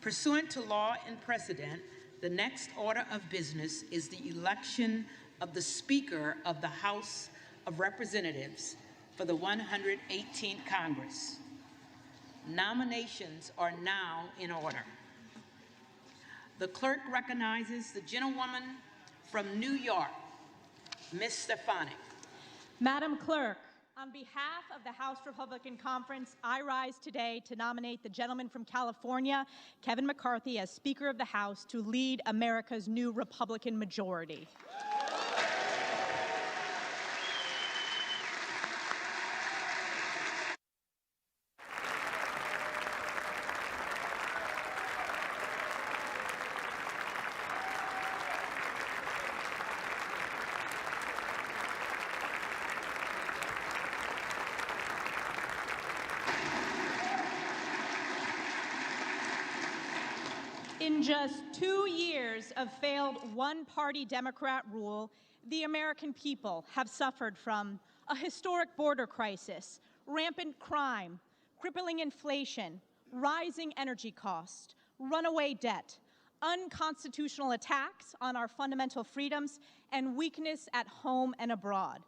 Pursuant to law and precedent, the next order of business is the election of the Speaker of the House of Representatives for the 118th Congress. Nominations are now in order. The clerk recognizes the gentlewoman from New York, Ms. Stefanik. Madam Clerk, on behalf of the House Republican Conference, I rise today to nominate the gentleman from California, Kevin McCarthy, as Speaker of the House to lead America's new Republican majority. In just 2 years of failed one-party Democrat rule, the American people have suffered from a historic border crisis, rampant crime, crippling inflation, rising energy costs, runaway debt, unconstitutional attacks on our fundamental freedoms, and weakness at home and abroad.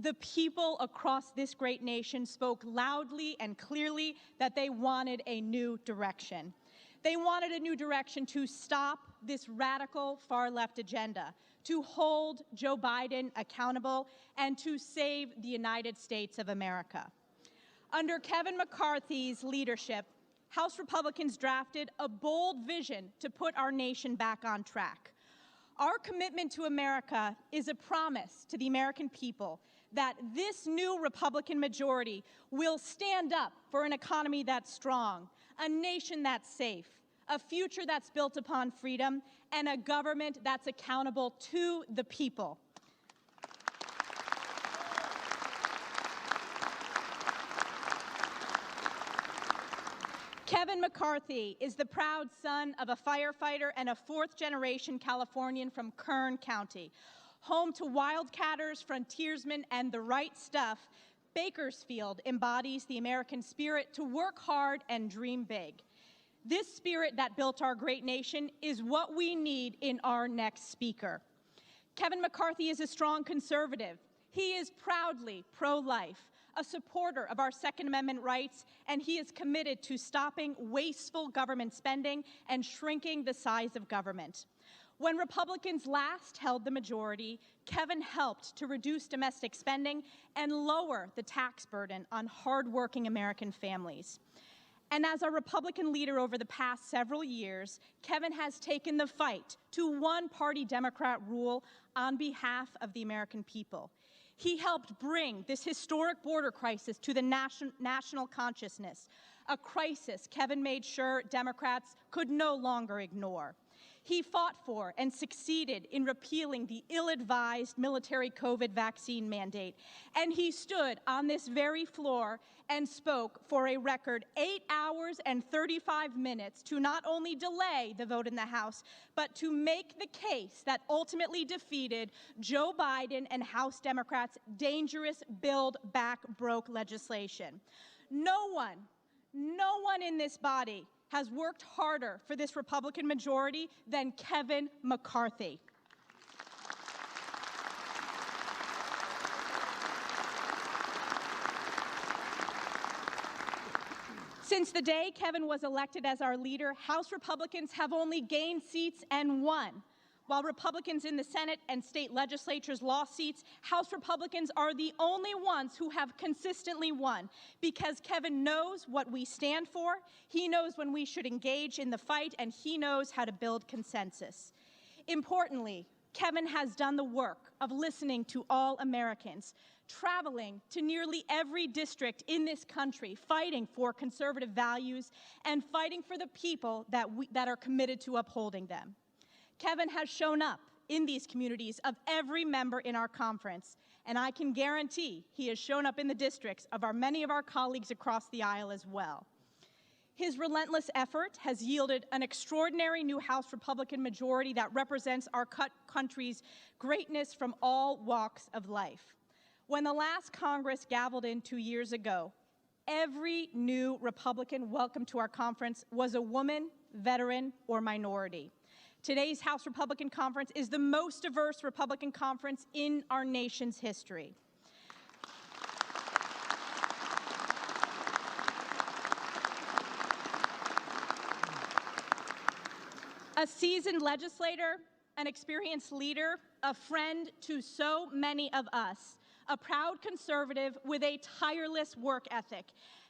The people across this great nation spoke loudly and clearly that they wanted a new direction. They wanted a new direction to stop this radical far-left agenda, to hold Joe Biden accountable, and to save the United States of America. Under Kevin McCarthy's leadership, House Republicans drafted a bold vision to put our nation back on track. Our commitment to America is a promise to the American people that this new Republican majority will stand up for an economy that's strong, a nation that's safe, a future that's built upon freedom, and a government that's accountable to the people. Kevin McCarthy is the proud son of a firefighter and a fourth-generation Californian from Kern County. Home to wildcatters, frontiersmen, and the right stuff, Bakersfield embodies the American spirit to work hard and dream big. This spirit that built our great nation is what we need in our next speaker. Kevin McCarthy is a strong conservative. He is proudly pro-life, a supporter of our Second Amendment rights, and he is committed to stopping wasteful government spending and shrinking the size of government. When Republicans last held the majority, Kevin helped to reduce domestic spending and lower the tax burden on hardworking American families. And as a Republican leader over the past several years, Kevin has taken the fight to one-party Democrat rule on behalf of the American people. He helped bring this historic border crisis to the national consciousness, a crisis Kevin made sure Democrats could no longer ignore. He fought for and succeeded in repealing the ill-advised military COVID vaccine mandate. And he stood on this very floor and spoke for a record 8 hours and 35 minutes to not only delay the vote in the House, but to make the case that ultimately defeated Joe Biden and House Democrats' dangerous Build Back Broke legislation. No one in this body has worked harder for this Republican majority than Kevin McCarthy. Since the day Kevin was elected as our leader, House Republicans have only gained seats and won. While Republicans in the Senate and state legislatures lost seats, House Republicans are the only ones who have consistently won because Kevin knows what we stand for, he knows when we should engage in the fight, and he knows how to build consensus. Importantly, Kevin has done the work of listening to all Americans, traveling to nearly every district in this country, fighting for conservative values and fighting for the people that are committed to upholding them. Kevin has shown up in these communities of every member in our conference, and I can guarantee he has shown up in the districts of many of our colleagues across the aisle as well. His relentless effort has yielded an extraordinary new House Republican majority that represents our country's greatness from all walks of life. When the last Congress gavelled in 2 years ago, every new Republican welcomed to our conference was a woman, veteran, or minority. Today's House Republican Conference is the most diverse Republican conference in our nation's history. A seasoned legislator, an experienced leader, a friend to so many of us, a proud conservative with a tireless work ethic,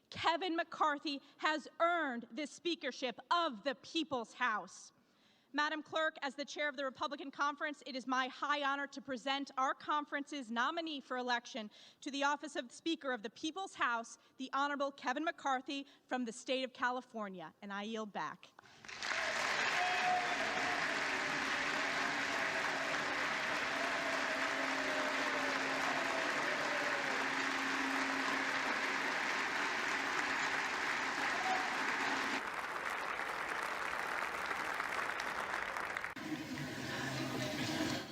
Kevin McCarthy has earned this speakership of the People's House. Madam Clerk, as the chair of the Republican Conference, it is my high honor to present our conference's nominee for election to the office of Speaker of the People's House, the Honorable Kevin McCarthy from the state of California, and I yield back.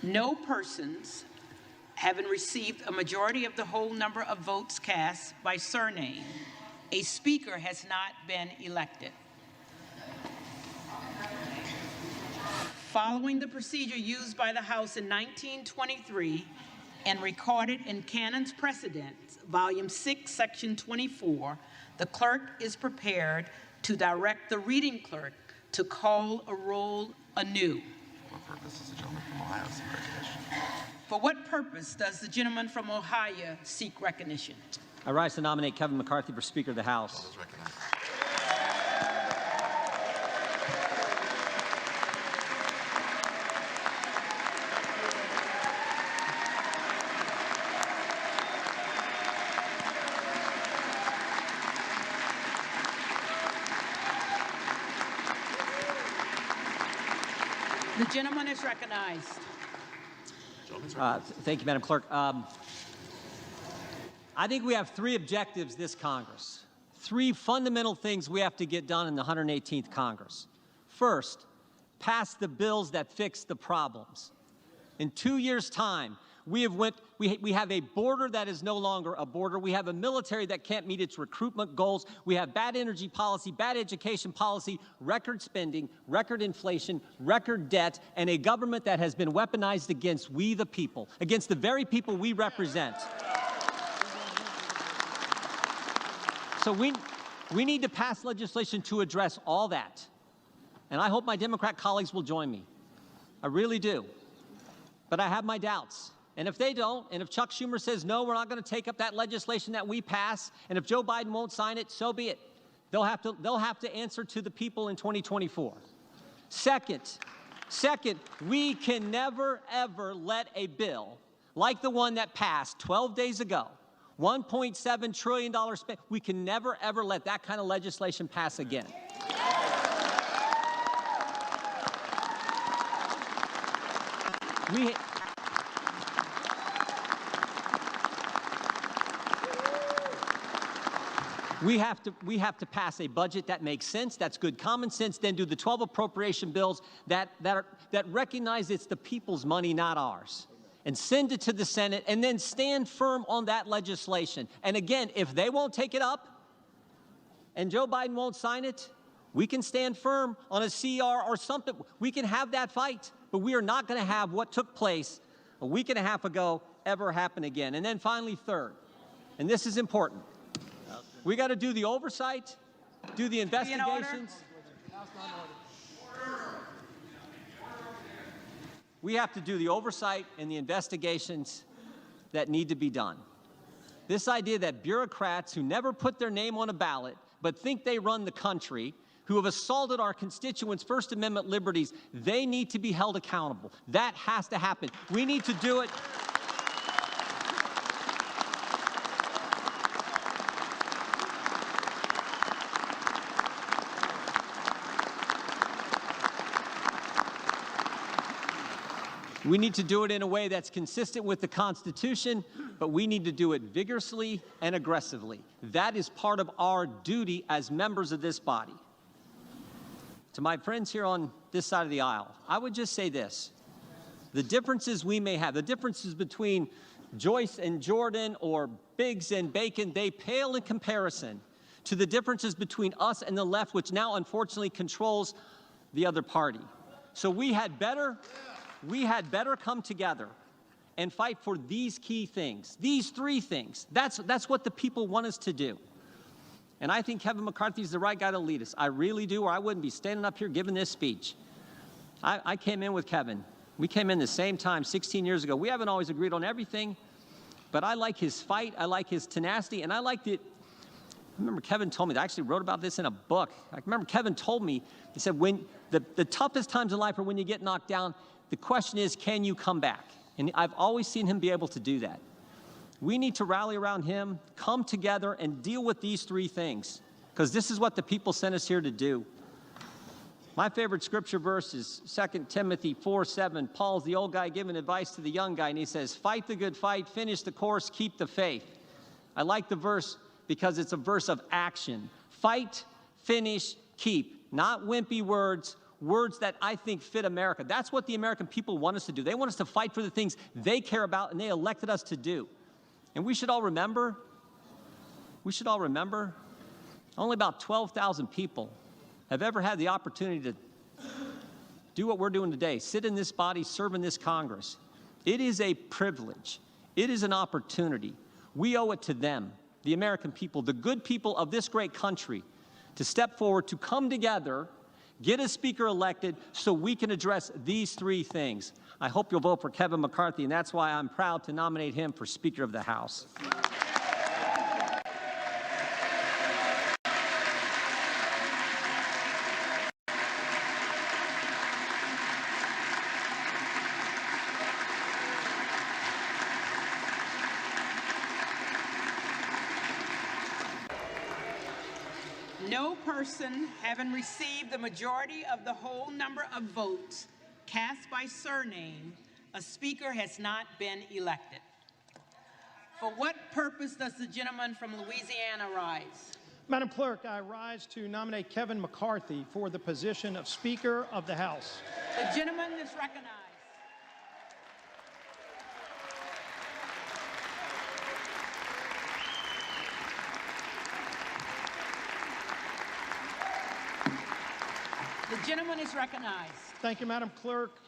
No persons having received a majority of the whole number of votes cast by surname, a speaker has not been elected. Following the procedure used by the House in 1923 and recorded in Canon's Precedents, Volume 6, Section 24, the clerk is prepared to direct the reading clerk to call a roll anew. For what purpose does the gentleman from Ohio seek recognition? For what purpose does the gentleman from Ohio seek recognition? I rise to nominate Kevin McCarthy for Speaker of the House. All those recognized. The gentleman is recognized. Thank you, Madam Clerk. I think we have three objectives this Congress, three fundamental things we have to get done in the 118th Congress. First, pass the bills that fix the problems. In 2 years' time, we have a border that is no longer a border. We have a military that can't meet its recruitment goals. We have bad energy policy, bad education policy, record spending, record inflation, record debt, and a government that has been weaponized against we the people, against the very people we represent. So we need to pass legislation to address all that. And I hope my Democrat colleagues will join me. I really do. But I have my doubts. And if they don't, and if Chuck Schumer says, no, we're not going to take up that legislation that we pass, and if Joe Biden won't sign it, so be it. They'll have to answer to the people in 2024. Second, we can never, ever let a bill like the one that passed 12 days ago, $1.7 trillion spent, we can never, ever let that kind of legislation pass again. We have to pass a budget that makes sense, that's good common sense, then do the 12 appropriation bills that recognize it's the people's money, not ours, and send it to the Senate, and then stand firm on that legislation. And again, if they won't take it up and Joe Biden won't sign it, we can stand firm on a CR or something. We can have that fight, but we are not going to have what took place a week and a half ago ever happen again. And then finally, third, and this is important, we got to do the oversight, do the investigations. We have to do the oversight and the investigations that need to be done. This idea that bureaucrats who never put their name on a ballot but think they run the country, who have assaulted our constituents' First Amendment liberties, they need to be held accountable. That has to happen. We need to do it. We need to do it in a way that's consistent with the Constitution, but we need to do it vigorously and aggressively. That is part of our duty as members of this body. To my friends here on this side of the aisle, I would just say this. The differences we may have, the differences between Joyce and Jordan or Biggs and Bacon, they pale in comparison to the differences between us and the left, which now unfortunately controls the other party. So we had better come together and fight for these key things, these three things. That's what the people want us to do. And I think Kevin McCarthy is the right guy to lead us. I really do, or I wouldn't be standing up here giving this speech. I came in with Kevin. We came in the same time 16 years ago. We haven't always agreed on everything, but I like his fight. I like his tenacity, and I liked it. I remember Kevin told me, I actually wrote about this in a book. I remember Kevin told me, he said, when the toughest times in life are when you get knocked down, the question is, can you come back? And I've always seen him be able to do that. We need to rally around him, come together, and deal with these three things, because this is what the people sent us here to do. My favorite scripture verse is 2 Timothy 4:7. Paul's the old guy giving advice to the young guy, and he says, fight the good fight, finish the course, keep the faith. I like the verse because it's a verse of action. Fight, finish, keep. Not wimpy words, words that I think fit America. That's what the American people want us to do. They want us to fight for the things they care about and they elected us to do. And we should all remember, only about 12,000 people have ever had the opportunity to do what we're doing today, sit in this body, serve in this Congress. It is a privilege. It is an opportunity. We owe it to them, the American people, the good people of this great country, to step forward, to come together, get a speaker elected so we can address these three things. I hope you'll vote for Kevin McCarthy, and that's why I'm proud to nominate him for Speaker of the House. No person having received the majority of the whole number of votes cast by surname, a speaker has not been elected. For what purpose does the gentleman from Louisiana rise? Madam Clerk, I rise to nominate Kevin McCarthy for the position of Speaker of the House. The gentleman is recognized. The gentleman is recognized. Thank you, Madam Clerk.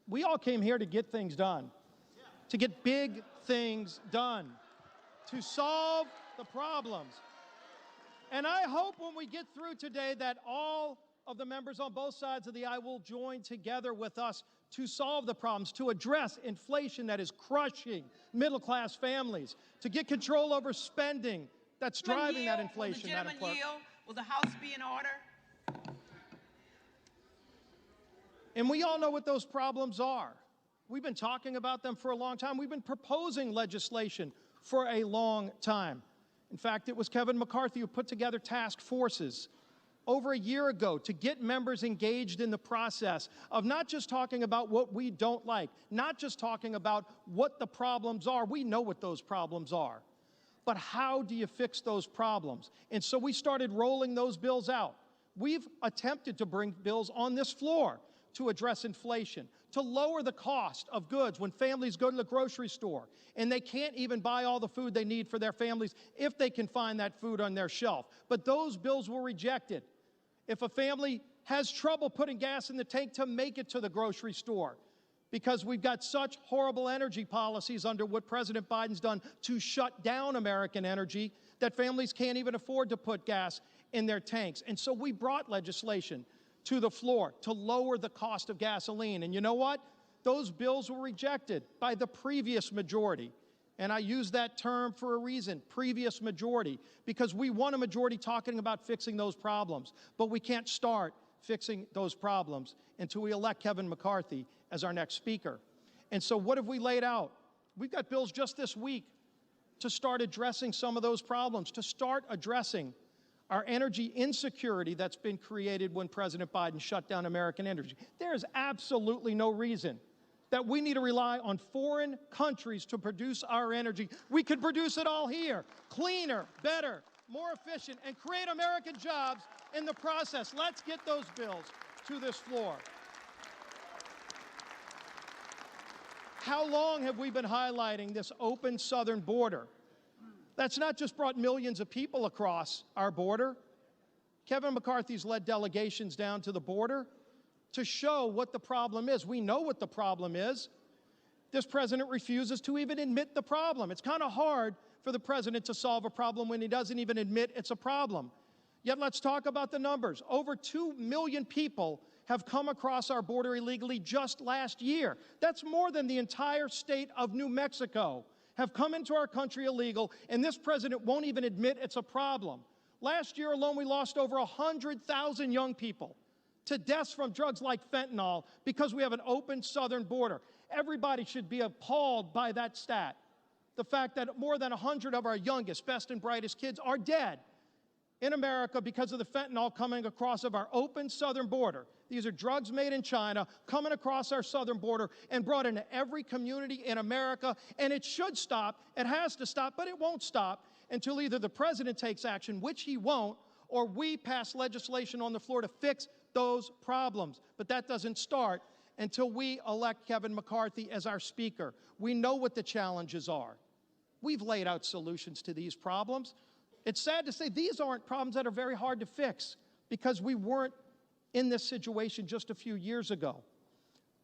We all came here to get things done, to get big things done, to solve the problems. And I hope when we get through today that all of the members on both sides of the aisle will join together with us to solve the problems, to address inflation that is crushing middle-class families, to get control over spending that's driving that inflation, Madam Clerk. Will the House be in order? And we all know what those problems are. We've been talking about them for a long time. We've been proposing legislation for a long time. In fact, it was Kevin McCarthy who put together task forces over a year ago to get members engaged in the process of not just talking about what we don't like, not just talking about what the problems are. We know what those problems are. But how do you fix those problems? And so we started rolling those bills out. We've attempted to bring bills on this floor to address inflation, to lower the cost of goods when families go to the grocery store and they can't even buy all the food they need for their families if they can find that food on their shelf. But those bills were rejected. If a family has trouble putting gas in the tank to make it to the grocery store, because we've got such horrible energy policies under what President Biden's done to shut down American energy, that families can't even afford to put gas in their tanks. And so we brought legislation to the floor to lower the cost of gasoline. And you know what? Those bills were rejected by the previous majority. And I use that term for a reason, previous majority, because we want a majority talking about fixing those problems. But we can't start fixing those problems until we elect Kevin McCarthy as our next speaker. And so what have we laid out? We've got bills just this week to start addressing some of those problems, to start addressing our energy insecurity that's been created when President Biden shut down American energy. There is absolutely no reason that we need to rely on foreign countries to produce our energy. We could produce it all here, cleaner, better, more efficient, and create American jobs in the process. Let's get those bills to this floor. How long have we been highlighting this open southern border? That's not just brought millions of people across our border. Kevin McCarthy's led delegations down to the border to show what the problem is. We know what the problem is. This president refuses to even admit the problem. It's kind of hard for the president to solve a problem when he doesn't even admit it's a problem. Yet let's talk about the numbers. Over 2 million people have come across our border illegally just last year. That's more than the entire state of New Mexico have come into our country illegal, and this president won't even admit it's a problem. Last year alone, we lost over 100,000 young people to deaths from drugs like fentanyl because we have an open southern border. Everybody should be appalled by that stat. The fact that more than 100 of our youngest, best and brightest kids are dead in America because of the fentanyl coming across of our open southern border. These are drugs made in China coming across our southern border and brought into every community in America, and it should stop. It has to stop, but it won't stop until either the president takes action, which he won't, or we pass legislation on the floor to fix those problems. But that doesn't start until we elect Kevin McCarthy as our speaker. We know what the challenges are. We've laid out solutions to these problems. It's sad to say these aren't problems that are very hard to fix because we weren't in this situation just a few years ago.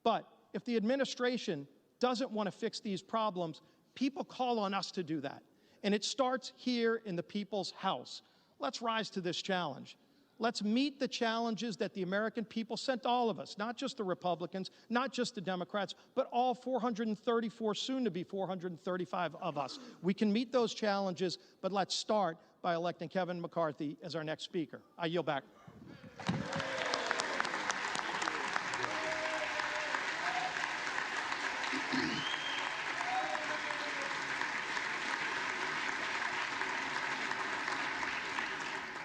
But if the administration doesn't want to fix these problems, people call on us to do that. And it starts here in the people's house. Let's rise to this challenge. Let's meet the challenges that the American people sent all of us, not just the Republicans, not just the Democrats, but all 434, soon to be 435 of us. We can meet those challenges, but let's start by electing Kevin McCarthy as our next speaker. I yield back.